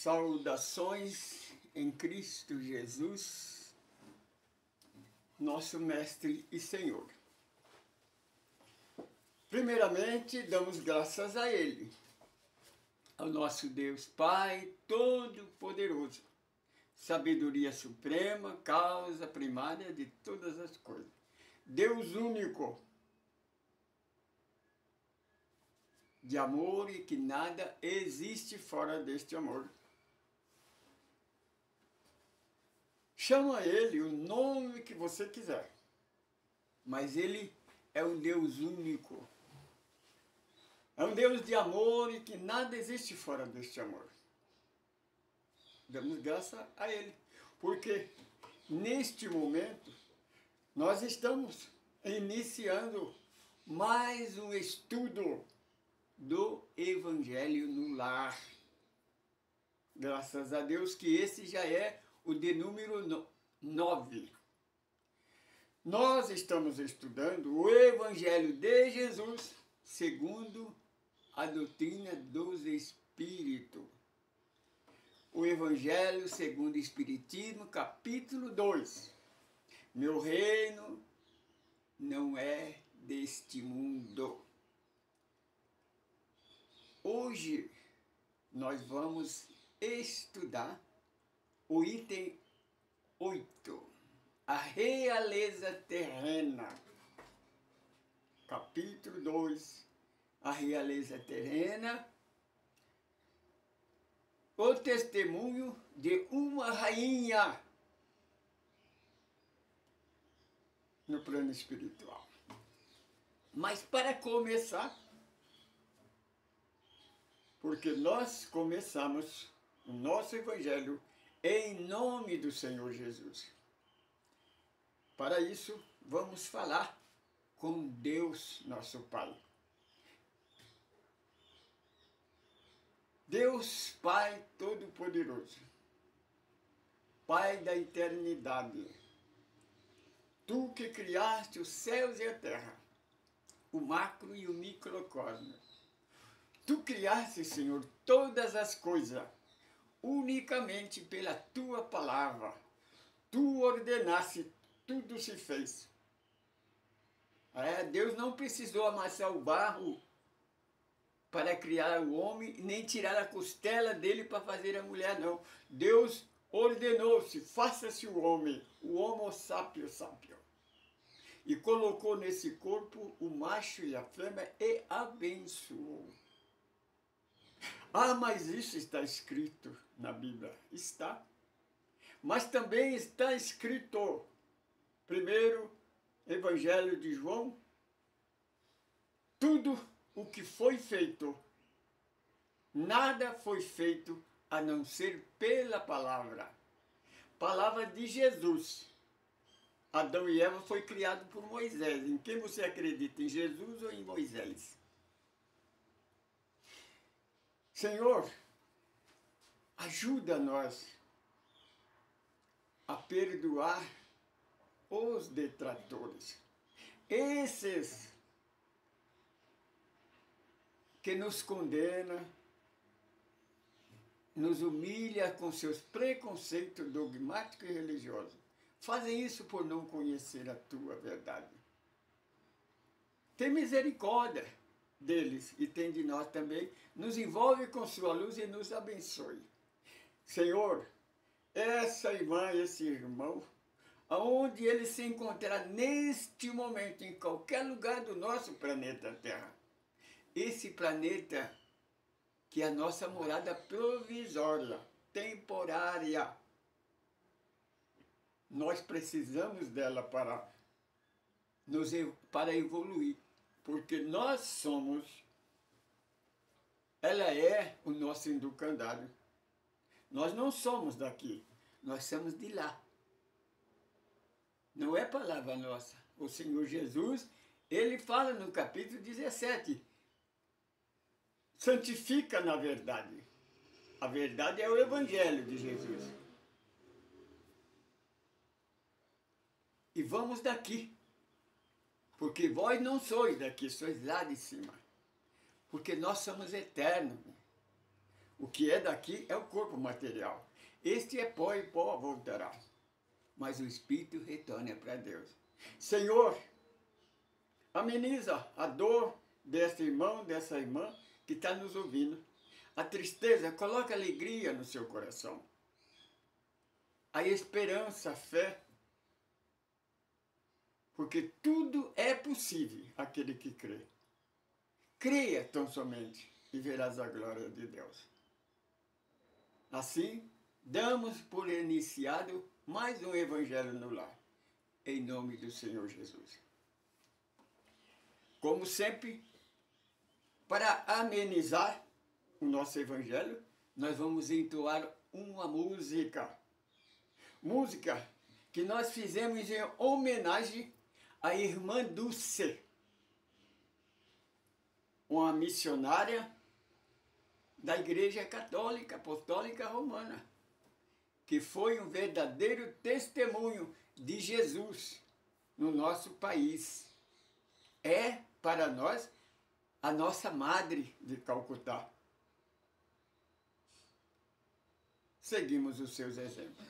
Saudações em Cristo Jesus, nosso Mestre e Senhor. Primeiramente, damos graças a Ele, ao nosso Deus Pai Todo-Poderoso, sabedoria suprema, causa primária de todas as coisas. Deus único, de amor e que nada existe fora deste amor. Chama Ele o nome que você quiser, mas Ele é um Deus único. É um Deus de amor e que nada existe fora deste amor. Damos graças a Ele, porque neste momento nós estamos iniciando mais um estudo do Evangelho no Lar. Graças a Deus que esse já é o de número 9. Nós estamos estudando o Evangelho de Jesus segundo a doutrina dos Espíritos. O Evangelho segundo o Espiritismo, capítulo 2. Meu reino não é deste mundo. Hoje nós vamos estudar o item 8, a realeza terrena. Capítulo 2, a realeza terrena, o testemunho de uma rainha no plano espiritual. Mas para começar, porque nós começamos o nosso Evangelho em nome do Senhor Jesus. Para isso, vamos falar com Deus, nosso Pai. Deus Pai Todo-Poderoso, Pai da eternidade, Tu que criaste os céus e a terra, o macro e o microcosmo. Tu criaste, Senhor, todas as coisas, unicamente pela Tua palavra. Tu ordenaste, tudo se fez. Deus não precisou amassar o barro para criar o homem, nem tirar a costela dele para fazer a mulher, não. Deus ordenou-se, faça-se o homem, o homo sapiens sapiens. E colocou nesse corpo o macho e a fêmea e abençoou. Ah, mas isso está escrito na Bíblia. Está. Mas também está escrito, primeiro, Evangelho de João, tudo o que foi feito, nada foi feito a não ser pela palavra. Palavra de Jesus. Adão e Eva foi criado por Moisés. Em quem você acredita? Em Jesus ou em Moisés? Senhor, ajuda nós a perdoar os detratores. Esses que nos condena, nos humilha com seus preconceitos dogmáticos e religiosos. Fazem isso por não conhecer a Tua verdade. Tem misericórdia deles e tem de nós também. Nos envolve com Sua luz e nos abençoe. Senhor, essa irmã, esse irmão, aonde ele se encontrar neste momento, em qualquer lugar do nosso planeta Terra, esse planeta que é a nossa morada provisória, temporária, nós precisamos dela para evoluir, porque nós somos, ela é o nosso educandário. Nós não somos daqui, nós somos de lá. Não é palavra nossa. O Senhor Jesus, Ele fala no capítulo 17, santifica na verdade. A verdade é o Evangelho de Jesus. E vamos daqui, porque vós não sois daqui, sois lá de cima. Porque nós somos eternos. O que é daqui é o corpo material. Este é pó e pó voltará. Mas o espírito retorna para Deus. Senhor, ameniza a dor desse irmão, dessa irmã que está nos ouvindo. A tristeza, coloca alegria no seu coração. A esperança, a fé. Porque tudo é possível aquele que crê. Creia tão somente e verás a glória de Deus. Assim, damos por iniciado mais um Evangelho no Lar, em nome do Senhor Jesus. Como sempre, para amenizar o nosso Evangelho, nós vamos entoar uma música. Música que nós fizemos em homenagem à irmã Dulce, uma missionária da Igreja Católica Apostólica Romana, que foi um verdadeiro testemunho de Jesus no nosso país. É, para nós, a nossa madre de Calcutá. Seguimos os seus exemplos.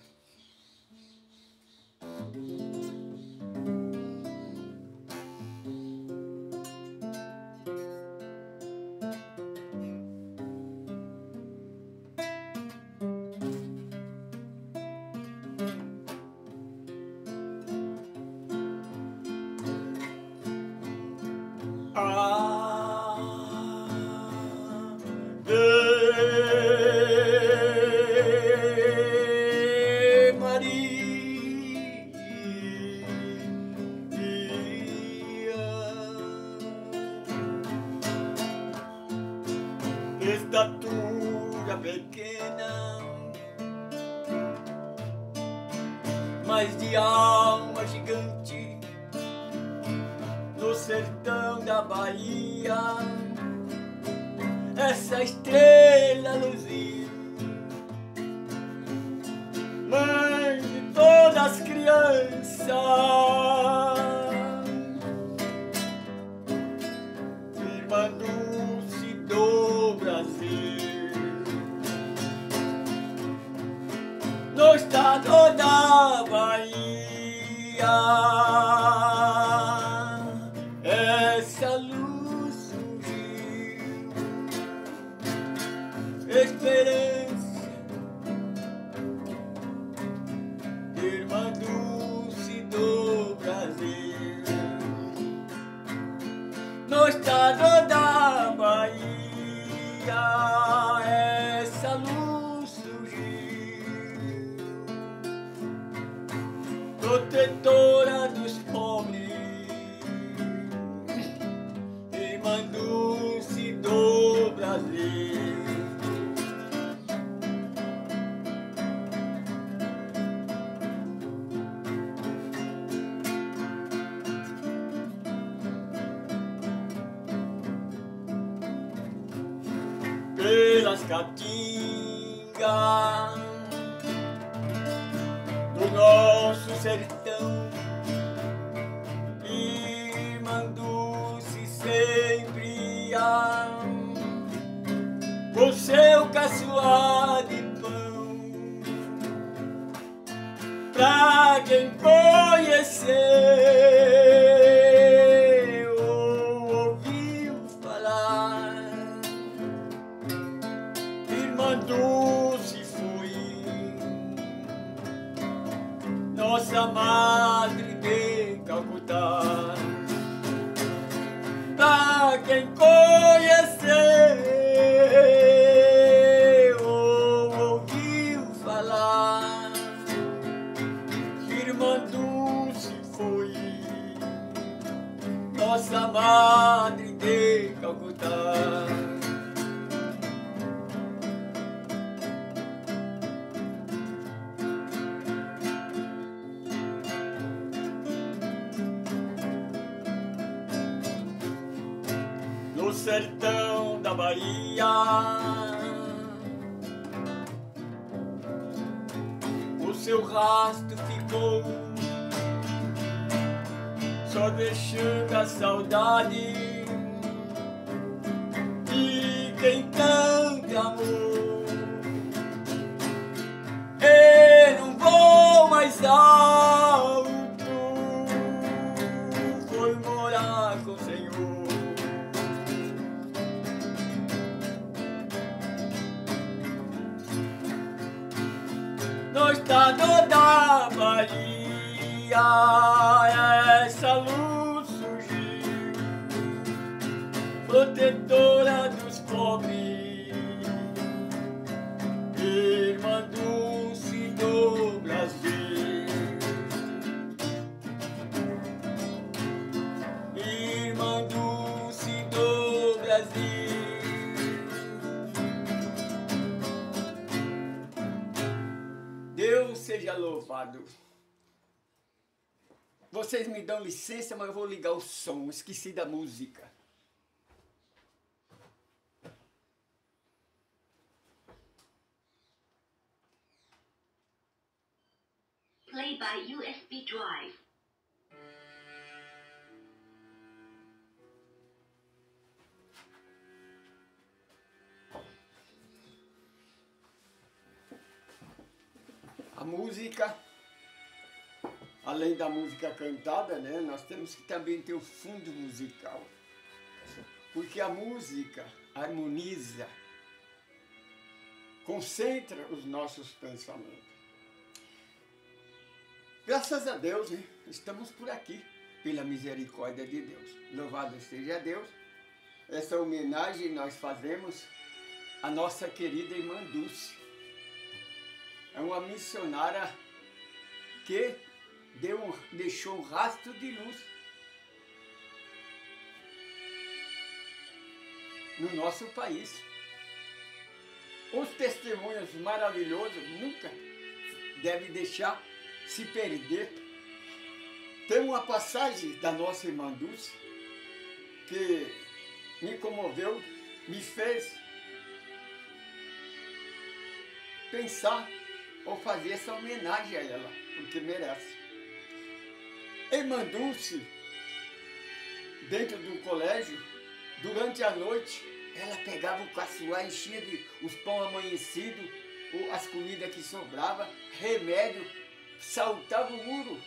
Estatura pequena, mas de alma gigante, no sertão da Bahia, essa estrela luziu, mãe de todas as crianças, irmã Dulce do Brasil, no estado da Bahia, essa luz surgiu, esperança, irmã Dulce do Brasil, no estado da Bahia, essa luz surgiu, protetora dos pobres, irmã Dulce do Brasil. Pelas caatingas do nosso sertão, irmã Dulce sempre ia com seu caçoar de pão, pra quem conheceu ou ouviu falar, irmã Dulce foi nossa madre de Calcutá. Pra quem conheceu ou ouviu falar, irmã Dulce foi nossa madre de Calcutá. No sertão da Bahia, o seu rastro ficou, só deixando a saudade de quem tanto amou. estado da Bahia, essa luz surgiu, protetora dos pobres, irmã Dulce do Brasil, irmã Dulce do Brasil. Deus seja louvado. Vocês me dão licença, mas eu vou ligar o som. Esqueci da música. Play by USB drive. A música, além da música cantada, né, nós temos que também ter o fundo musical. Porque a música harmoniza, concentra os nossos pensamentos. Graças a Deus, né, estamos por aqui, pela misericórdia de Deus. Louvado seja Deus. Essa homenagem nós fazemos à nossa querida irmã Dulce. É uma missionária que deixou um rastro de luz no nosso país. Os testemunhos maravilhosos nunca devem deixar se perder. Tem uma passagem da nossa irmã Dulce que me comoveu, me fez pensar ou fazer essa homenagem a ela, porque merece. Irmã Dulce, dentro do colégio, durante a noite, ela pegava o caçoar, enchia de os pão amanhecidos, as comidas que sobravam, remédio, saltava o muro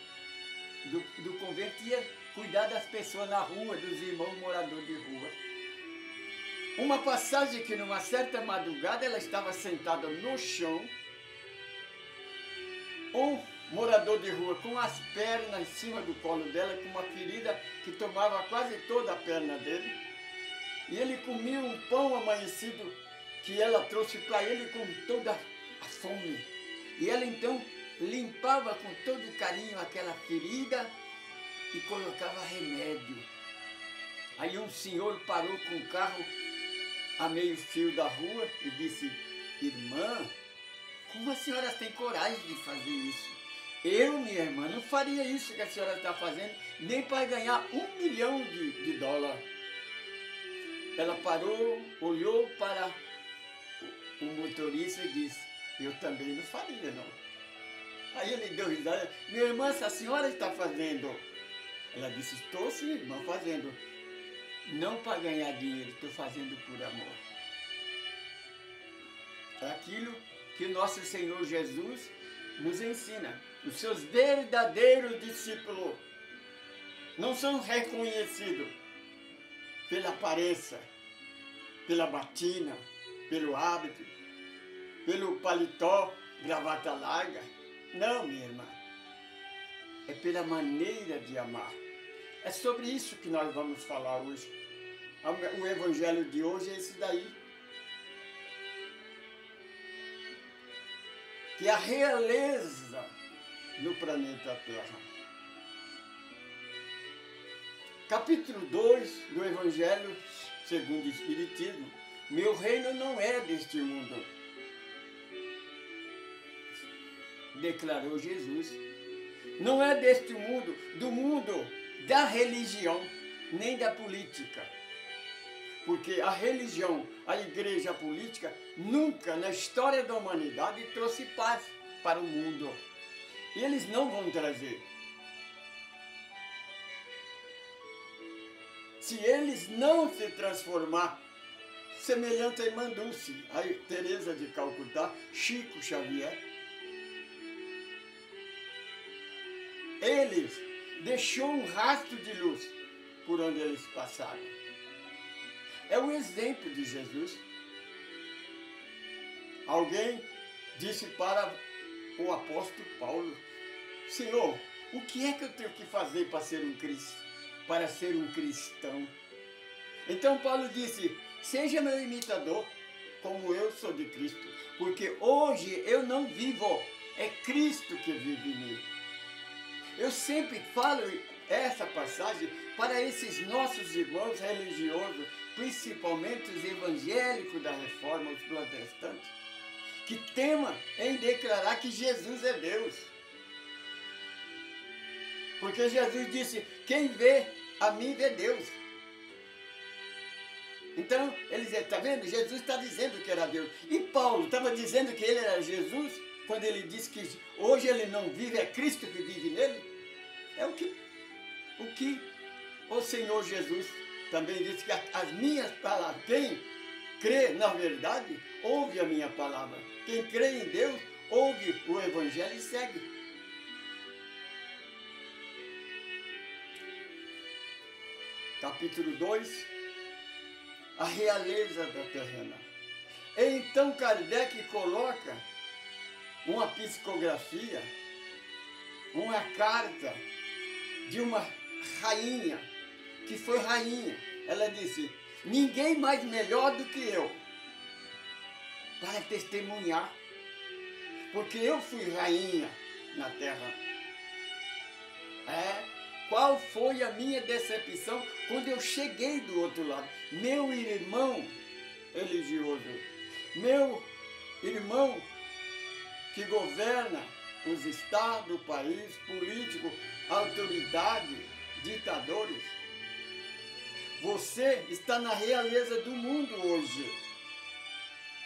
do convento e ia cuidar das pessoas na rua, dos irmãos moradores de rua. Uma passagem que numa certa madrugada ela estava sentada no chão, um morador de rua com as pernas em cima do colo dela, com uma ferida que tomava quase toda a perna dele. E ele comia um pão amanhecido que ela trouxe para ele com toda a fome. E ela então limpava com todo carinho aquela ferida e colocava remédio. Aí um senhor parou com o carro a meio fio da rua e disse: irmã, como a senhora tem coragem de fazer isso? Eu, minha irmã, não faria isso que a senhora está fazendo, nem para ganhar $1 milhão de dólares. Ela parou, olhou para o motorista e disse: eu também não faria, não. Aí ele deu risada: minha irmã, se a senhora está fazendo? Ela disse: estou sim, irmã, fazendo. Não para ganhar dinheiro, estou fazendo por amor. É aquilo que o nosso Senhor Jesus nos ensina. Os seus verdadeiros discípulos não são reconhecidos pela aparência, pela batina, pelo hábito, pelo paletó, gravata larga. Não, minha irmã. É pela maneira de amar. É sobre isso que nós vamos falar hoje. O evangelho de hoje é esse daí. Que a realeza no planeta Terra. Capítulo 2 do Evangelho segundo o Espiritismo. Meu reino não é deste mundo, declarou Jesus. Não é deste mundo, do mundo da religião, nem da política. Porque a religião, a igreja, a política, nunca na história da humanidade trouxe paz para o mundo. E eles não vão trazer. Se eles não se transformar, semelhante a irmã Dulce, a Teresa de Calcutá, Chico Xavier, eles deixou um rastro de luz por onde eles passaram. É o exemplo de Jesus. Alguém disse para o apóstolo Paulo: Senhor, o que é que eu tenho que fazer para ser um cristão? Então Paulo disse: seja meu imitador, como eu sou de Cristo, porque hoje eu não vivo, é Cristo que vive em mim. Eu sempre falo essa passagem para esses nossos irmãos religiosos, principalmente os evangélicos da Reforma, os protestantes, que temam em declarar que Jesus é Deus. Porque Jesus disse: quem vê a mim vê Deus. Então, eles está vendo? Jesus está dizendo que era Deus. E Paulo estava dizendo que ele era Jesus, quando ele disse que hoje ele não vive, é Cristo que vive nele. É o que o Senhor Jesus também disse, que as minhas palavras, quem crê na verdade, ouve a minha palavra. Quem crê em Deus, ouve o Evangelho e segue. Capítulo 2. A realeza da terrena. Então Kardec coloca uma psicografia, uma carta de uma rainha, que foi rainha. Ela disse: ninguém mais melhor do que eu para testemunhar, porque eu fui rainha na terra. Qual foi a minha decepção quando eu cheguei do outro lado? Meu irmão religioso, meu irmão que governa os estados, o país, político, autoridades, ditadores. Você está na realeza do mundo hoje,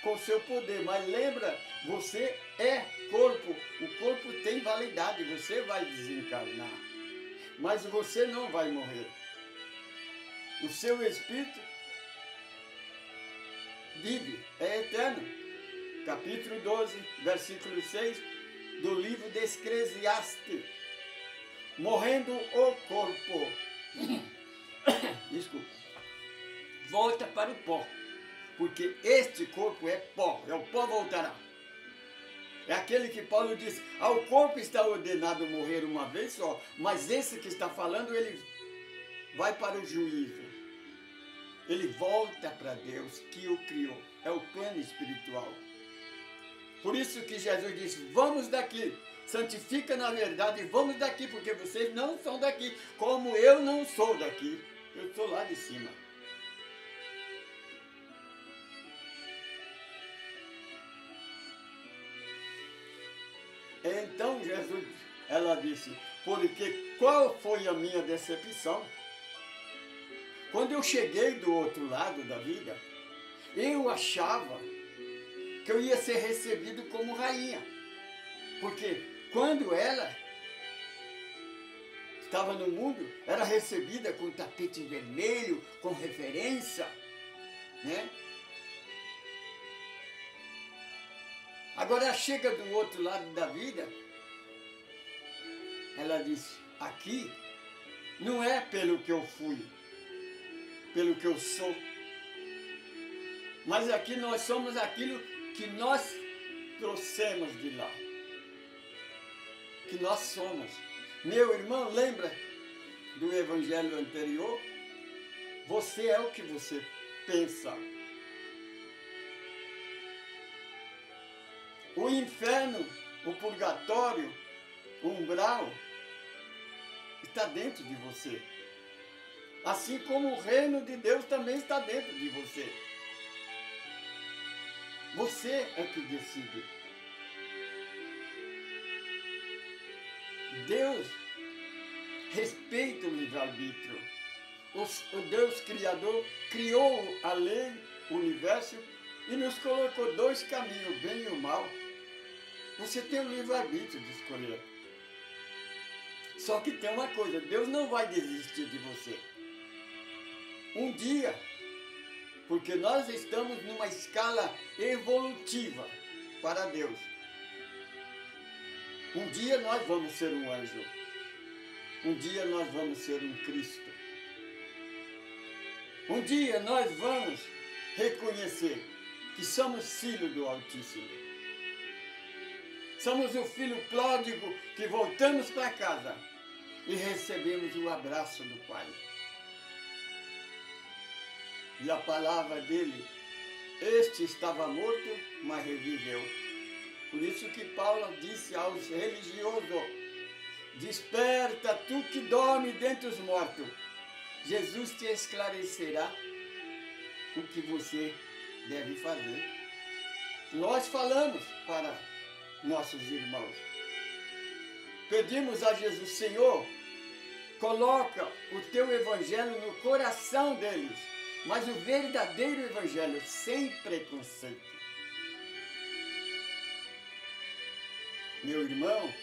com seu poder, mas lembra, você é corpo, o corpo tem validade, você vai desencarnar. Mas você não vai morrer. O seu espírito vive, é eterno. Capítulo 12, versículo 6 do livro de Eclesiastes. Morrendo o corpo, desculpa, volta para o pó, porque este corpo é pó, é o pó voltará. É aquele que Paulo diz: ao corpo está ordenado morrer uma vez só, mas esse que está falando, ele vai para o juízo. Ele volta para Deus que o criou. É o plano espiritual. Por isso que Jesus disse: vamos daqui, santifica na verdade, vamos daqui, porque vocês não são daqui, como eu não sou daqui. Eu estou lá de cima. Então Jesus, ela disse: porque qual foi a minha decepção? Quando eu cheguei do outro lado da vida, eu achava que eu ia ser recebido como rainha. Porque quando ela estava no mundo, era recebida com tapete vermelho, com reverência, né? Agora chega do outro lado da vida, ela disse: aqui não é pelo que eu fui, pelo que eu sou, mas aqui nós somos aquilo que nós trouxemos de lá, que nós somos. Meu irmão, lembra do evangelho anterior? Você é o que você pensa. O inferno, o purgatório, o umbral, está dentro de você. Assim como o reino de Deus também está dentro de você. Você é que decide. Deus respeita o livre-arbítrio. O Deus Criador criou a lei, o universo, e nos colocou dois caminhos, o bem e o mal. Você tem o livre-arbítrio de escolher. Só que tem uma coisa: Deus não vai desistir de você. Um dia, porque nós estamos numa escala evolutiva para Deus. Um dia nós vamos ser um anjo. Um dia nós vamos ser um Cristo. Um dia nós vamos reconhecer que somos filhos do Altíssimo. Somos o filho pródigo que voltamos para casa e recebemos o abraço do Pai. E a palavra dele, este estava morto, mas reviveu. Por isso que Paulo disse aos religiosos, desperta tu que dorme dentre os mortos. Jesus te esclarecerá o que você deve fazer. Nós falamos para nossos irmãos. Pedimos a Jesus, Senhor, coloca o teu evangelho no coração deles, mas o verdadeiro evangelho, sem preconceito. Meu irmão,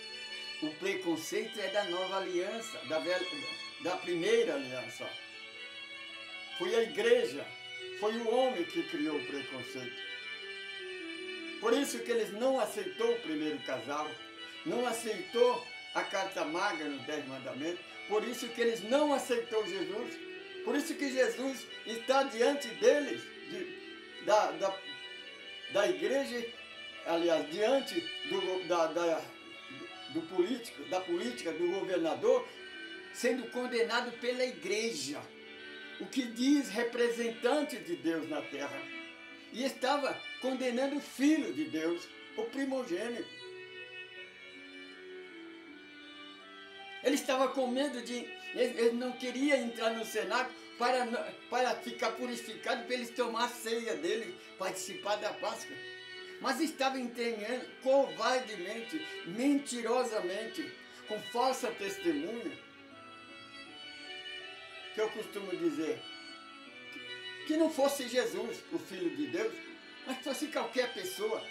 o preconceito é da nova aliança, da primeira aliança. Foi a igreja, foi o homem que criou o preconceito. Por isso que eles não aceitou o primeiro casal, não aceitou a carta magna nos 10 mandamentos, por isso que eles não aceitou Jesus, por isso que Jesus está diante deles, da igreja, aliás, diante do político, da política, do governador, sendo condenado pela igreja, o que diz representante de Deus na terra. E estava condenando o Filho de Deus, o primogênito. Ele estava com medo de... Ele não queria entrar no Senado para ficar purificado, para eles tomar a ceia dele, participar da Páscoa. Mas estava entendendo covardemente, mentirosamente, com falsa testemunha, que eu costumo dizer, que não fosse Jesus, o Filho de Deus, mas fosse qualquer pessoa.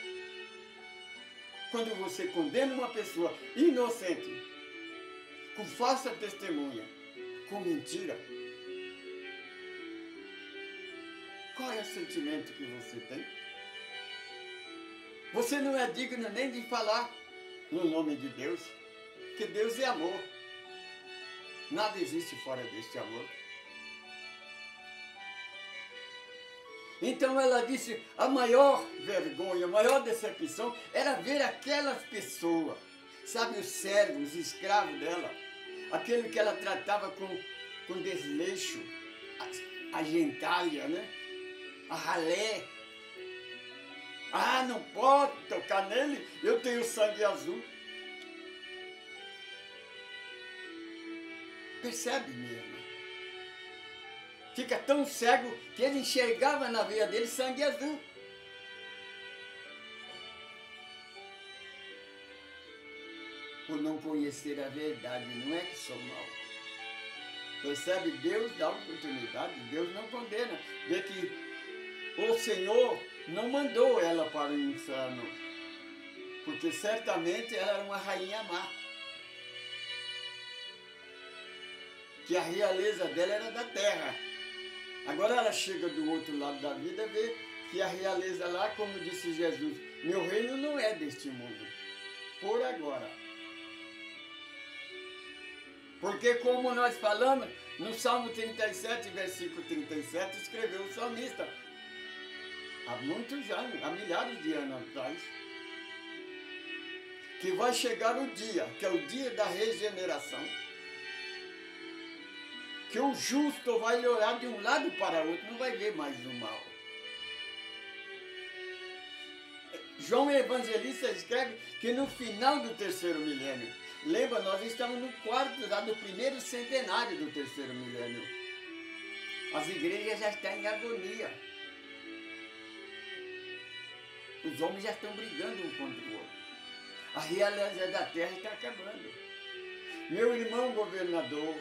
Quando você condena uma pessoa inocente, com falsa testemunha, com mentira, qual é o sentimento que você tem? Você não é digno nem de falar no nome de Deus, que Deus é amor. Nada existe fora deste amor. Então ela disse, a maior vergonha, a maior decepção era ver aquelas pessoas, sabe, os servos, os escravos dela, aquele que ela tratava com desleixo, a gentalha, né? A ralé. Ah, não pode tocar nele, eu tenho sangue azul. Percebe, minha irmã? Fica tão cego que ele enxergava na veia dele sangue azul. Por não conhecer a verdade, não é que sou mau. Percebe? Deus dá oportunidade, Deus não condena. Vê que o Senhor não mandou ela para o inferno, porque certamente ela era uma rainha má. Que a realeza dela era da terra. Agora ela chega do outro lado da vida e vê que a realeza lá, como disse Jesus, meu reino não é deste mundo, por agora. Porque como nós falamos, no Salmo 37, versículo 37, escreveu o salmista, há muitos anos, há milhares de anos atrás, que vai chegar o dia, que é o dia da regeneração, que o justo vai olhar de um lado para o outro, não vai ver mais o mal. João Evangelista escreve que no final do terceiro milênio, lembra, nós estamos no quarto, lá do primeiro centenário do terceiro milênio. As igrejas já estão em agonia. Os homens já estão brigando um contra o outro. A realeza da terra está acabando. Meu irmão governador,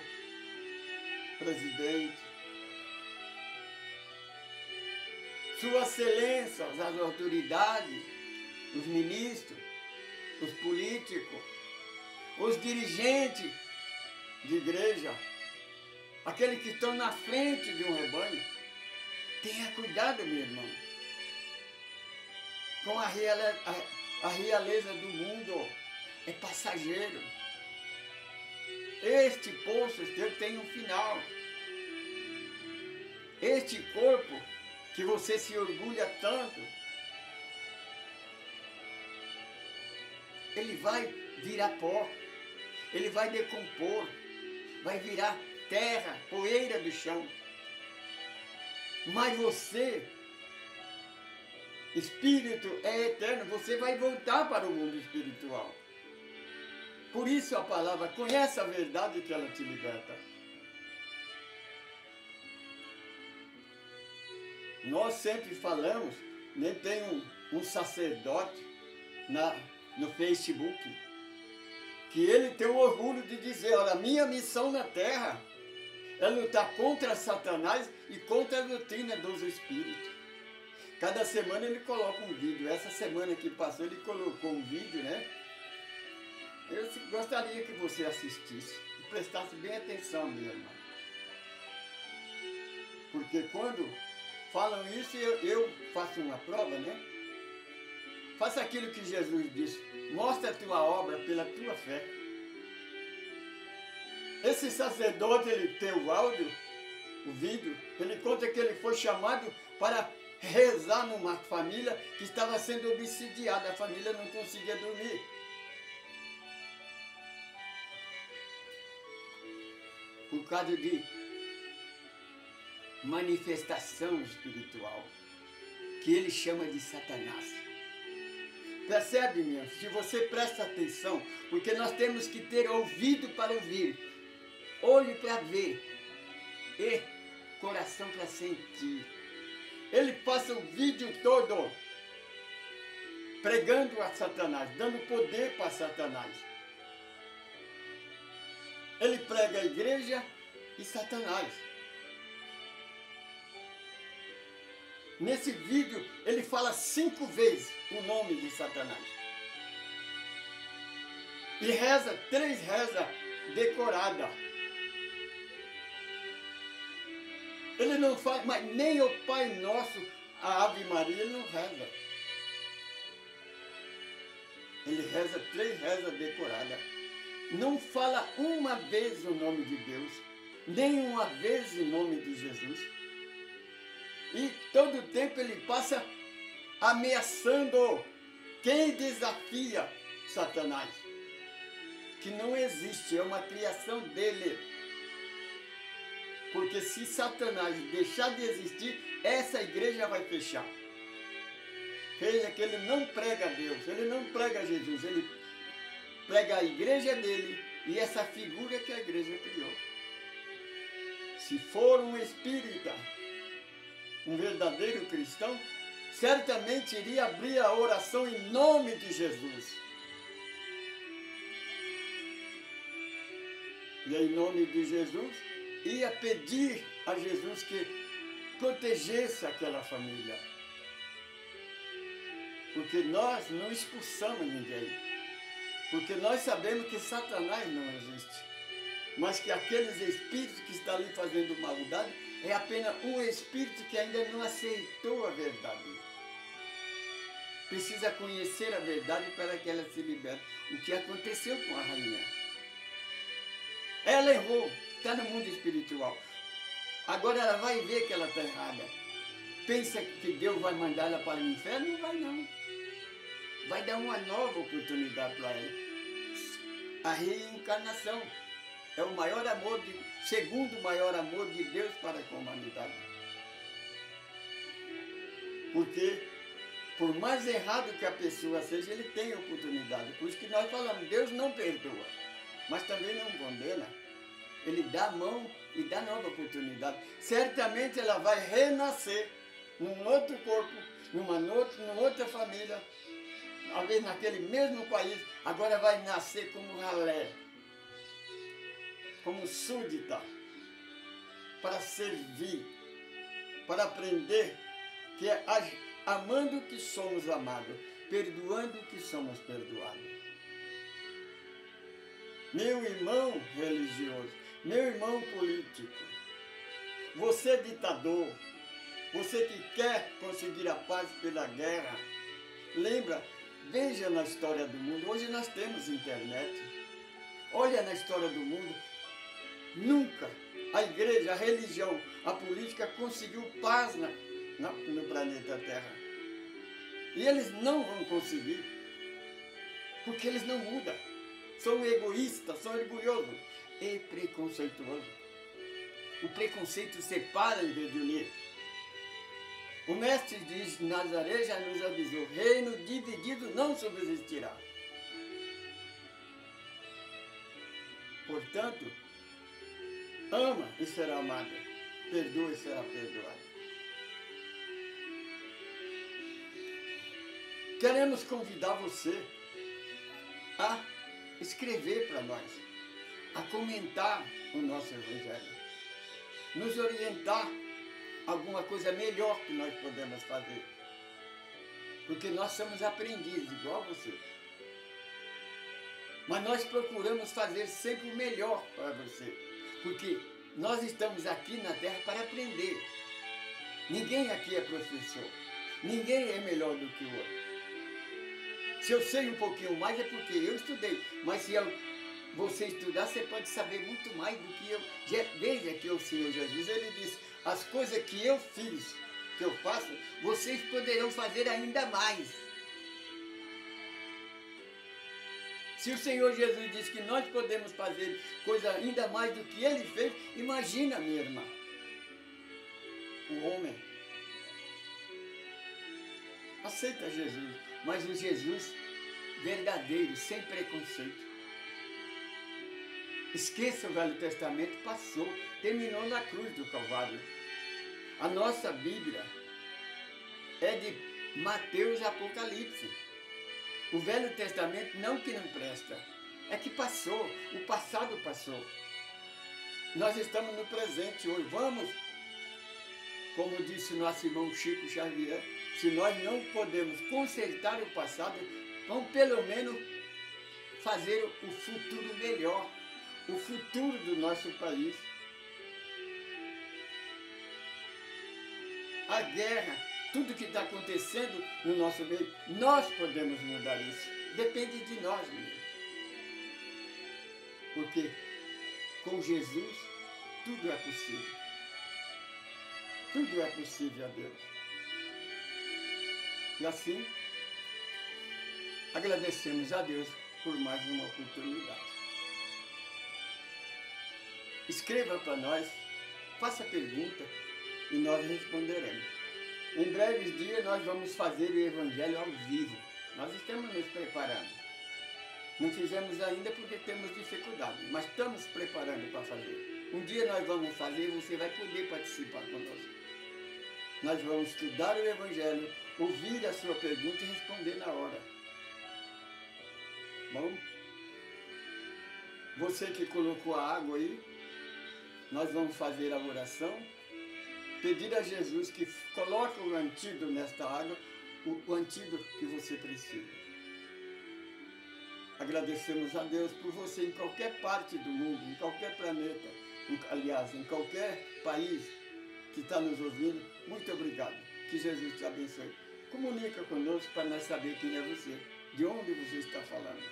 presidente, Sua Excelência, as autoridades, os ministros, os políticos, os dirigentes de igreja, aqueles que estão na frente de um rebanho, tenha cuidado, meu irmão, com a realeza do mundo, é passageiro. Este poço teu tem um final. Este corpo que você se orgulha tanto, ele vai virar pó, ele vai decompor, vai virar terra, poeira do chão. Mas você, espírito é eterno, você vai voltar para o mundo espiritual. Por isso a palavra, conhece a verdade que ela te liberta. Nós sempre falamos, nem tem um sacerdote no Facebook, que ele tem o orgulho de dizer, olha, a minha missão na terra é lutar contra Satanás e contra a doutrina dos espíritos. Cada semana ele coloca um vídeo. Essa semana que passou ele colocou um vídeo, né? Eu gostaria que você assistisse e prestasse bem atenção, minha irmã. Porque quando falam isso, eu faço uma prova, né? Faça aquilo que Jesus disse. Mostra a tua obra pela tua fé. Esse sacerdote, ele tem o áudio, o vídeo, ele conta que ele foi chamado para rezar numa família que estava sendo obsidiada. A família não conseguia dormir. Por causa de manifestação espiritual, que ele chama de Satanás. Percebe, minha? Se você presta atenção, porque nós temos que ter ouvido para ouvir, olho para ver e coração para sentir. Ele passa o vídeo todo pregando a Satanás, dando poder para Satanás. Ele prega a igreja e Satanás. Nesse vídeo, ele fala 5 vezes o nome de Satanás. E reza 3 rezas decoradas. Ele não faz, mas nem o Pai Nosso, a Ave Maria, ele não reza. Ele reza 3 rezas decoradas. Não fala uma vez o nome de Deus, nem uma vez o nome de Jesus. E todo tempo ele passa ameaçando quem desafia Satanás. Que não existe, é uma criação dele. Porque se Satanás deixar de existir, essa igreja vai fechar. Veja que ele não prega Deus, ele não prega Jesus, ele prega a igreja dele e essa figura que a igreja criou. Se for um espírita, um verdadeiro cristão, certamente iria abrir a oração em nome de Jesus. E em nome de Jesus, ia pedir a Jesus que protegesse aquela família. Porque nós não expulsamos ninguém. Porque nós sabemos que Satanás não existe. Mas que aqueles espíritos que estão ali fazendo maldade é apenas um espírito que ainda não aceitou a verdade. Precisa conhecer a verdade para que ela se liberte. O que aconteceu com a rainha? Ela errou, está no mundo espiritual. Agora ela vai ver que ela está errada. Pensa que Deus vai mandar ela para o inferno? Não vai não. Vai dar uma nova oportunidade para ela. A reencarnação é o maior amor, segundo maior amor de Deus para com a humanidade. Porque, por mais errado que a pessoa seja, ele tem oportunidade. Por isso que nós falamos, Deus não perdoa, mas também não condena. Ele dá a mão e dá nova oportunidade. Certamente ela vai renascer num outro corpo, numa outra família, talvez naquele mesmo país, agora vai nascer como ralé, como súdita, para servir, para aprender que é amando que somos amados, perdoando que somos perdoados. Meu irmão religioso, meu irmão político, você ditador, você que quer conseguir a paz pela guerra, lembra, veja na história do mundo, hoje nós temos internet, olha na história do mundo, nunca a igreja, a religião, a política conseguiu paz no planeta Terra. E eles não vão conseguir. porque eles não mudam. São egoístas, são orgulhosos e preconceituosos. O preconceito separa em vez de unir. O mestre de Nazaré já nos avisou: reino dividido não subsistirá. Portanto, ama e será amado, perdoa e será perdoado. Queremos convidar você a escrever para nós, a comentar o nosso Evangelho, nos orientar alguma coisa melhor que nós podemos fazer. Porque nós somos aprendizes, igual você. Mas nós procuramos fazer sempre o melhor para você. Porque nós estamos aqui na Terra para aprender. Ninguém aqui é professor. Ninguém é melhor do que o outro. Se eu sei um pouquinho mais é porque eu estudei. Mas se você estudar, você pode saber muito mais do que eu. Veja que o Senhor Jesus, ele disse: as coisas que eu fiz, que eu faço, vocês poderão fazer ainda mais. Se o Senhor Jesus disse que nós podemos fazer coisa ainda mais do que ele fez, imagina, minha irmã, o homem. Aceita Jesus, mas o Jesus verdadeiro, sem preconceito. Esqueça o Velho Testamento, passou, terminou na cruz do Calvário. A nossa Bíblia é de Mateus e Apocalipse. O Velho Testamento não que não presta, é que passou, o passado passou. Nós estamos no presente hoje. Vamos, como disse nosso irmão Chico Xavier, se nós não podemos consertar o passado, vamos pelo menos fazer o futuro melhor, o futuro do nosso país. A guerra, tudo que está acontecendo no nosso meio, nós podemos mudar isso. Depende de nós mesmo. Porque com Jesus tudo é possível. Tudo é possível a Deus. E assim, agradecemos a Deus por mais uma oportunidade. Escreva para nós, faça pergunta e nós responderemos. Em breves dias nós vamos fazer o Evangelho ao vivo. Nós estamos nos preparando. Não fizemos ainda porque temos dificuldade, mas estamos preparando para fazer. Um dia nós vamos fazer e você vai poder participar conosco. Nós vamos estudar o Evangelho, ouvir a sua pergunta e responder na hora. Bom? Você que colocou a água aí, nós vamos fazer a oração. Pedir a Jesus que coloque o antídoto nesta água, o antídoto que você precisa. Agradecemos a Deus por você em qualquer parte do mundo, em qualquer planeta, aliás, em qualquer país que está nos ouvindo. Muito obrigado. Que Jesus te abençoe. Comunica conosco para nós saber quem é você, de onde você está falando.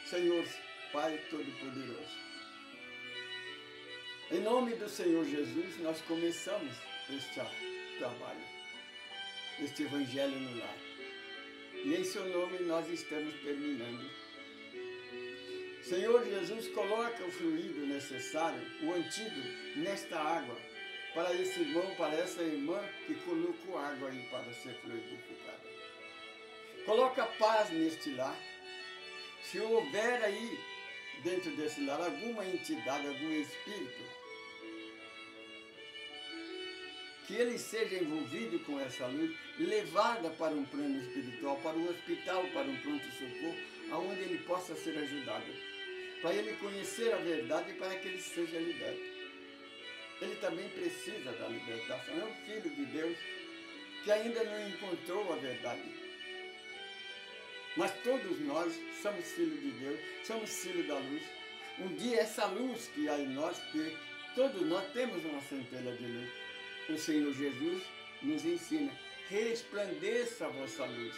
Senhor, Pai Todo-Poderoso, em nome do Senhor Jesus, nós começamos este trabalho, este Evangelho no lar. E em seu nome nós estamos terminando. Senhor Jesus, coloca o fluido necessário, o antídoto, nesta água, para esse irmão, para essa irmã que colocou água aí para ser fluidificada. Coloca paz neste lar. Se houver aí, dentro desse lar, alguma entidade, algum espírito, que ele seja envolvido com essa luz, levada para um plano espiritual, para um hospital, para um pronto-socorro, aonde ele possa ser ajudado, para ele conhecer a verdade e para que ele seja liberto. Ele também precisa da libertação, é um filho de Deus que ainda não encontrou a verdade. Mas todos nós somos filhos de Deus, somos filhos da luz. Um dia essa luz que há em nós, que todos nós temos uma centelha de luz, o Senhor Jesus nos ensina: resplandeça a vossa luz,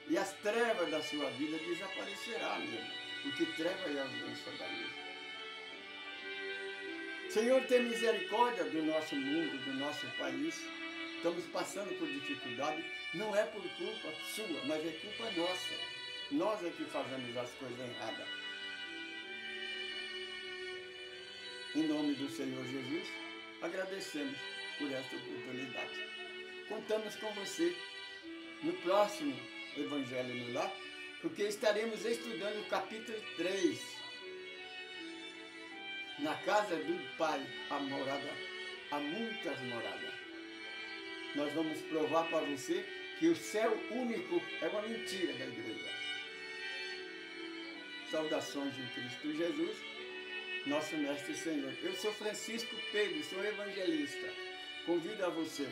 e as trevas da sua vida desaparecerão mesmo, porque treva é a ausência da luz. Senhor, tem misericórdia do nosso mundo, do nosso país. estamos passando por dificuldade, não é por culpa sua, mas é culpa nossa. Nós é que fazemos as coisas erradas. Em nome do Senhor Jesus, agradecemos por esta oportunidade. Contamos com você no próximo Evangelho no Lar, porque estaremos estudando o capítulo 3. Na casa do Pai há muitas moradas. Nós vamos provar para você que o céu único é uma mentira da igreja. Saudações em Cristo Jesus, nosso Mestre e Senhor. Eu sou Francisco Pedro, sou evangelista. Convido a você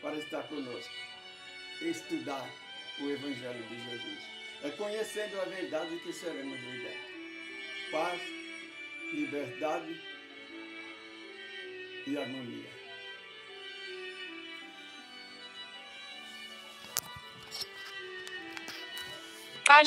para estar conosco, estudar o Evangelho de Jesus. É conhecendo a verdade que seremos libertos. Paz, liberdade e harmonia.